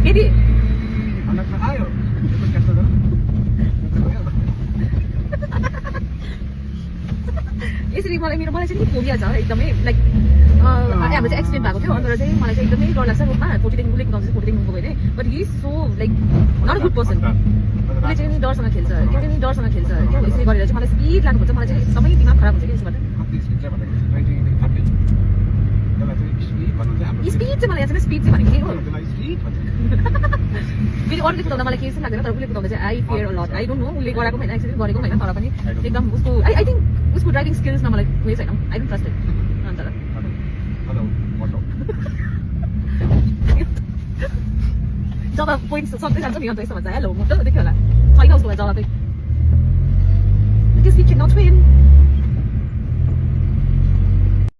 फेरि अन्त आयो क्यान्सल गर यसरी मलाई चाहिँ फोबिया छ एकदमै लाइक हाम्रो चाहिँ एक्सिडेन्ट भएको थियो अन्त चाहिँ मलाई चाहिँ एकदमै डर लाग्छ रोडमा 40 देखि उसले कुदाउँछ 40 देखि गयो भने but he so like not a good person उसले चाहिँ डरसँग खेल्छ क्या चाहिँ डरसँग खेल्छ क्या यसरी गरेर चाहिँ मलाई स्पिड लानुपर्छ मलाई चाहिँ एकदमै दिमाग खराब हुन्छ कि यसबाट स्पिड चाहिँ मलाई यहाँ स्पिड चाहिँ भनेको के हो फेरि अरूले कुदाउँदा मलाई केही लाग्दैन तर उसले कुदाउँदा चाहिँ I fear a lot I don't know उसले गराएको होइन एक्सिडेन्ट गरेको होइन तर पनि एकदम उसको आई थिङ्क उसको ड्राइभिङ स्किल्समा मलाई उयो छैन आई डोन्ट ट्रस्ट इट अन्त जब पोइन्ट सक्दै जान्छ नि अन्त यस्तो भन्छ हेलो मोटो देख्यो होला छैन उसको जवाबै Because we cannot win.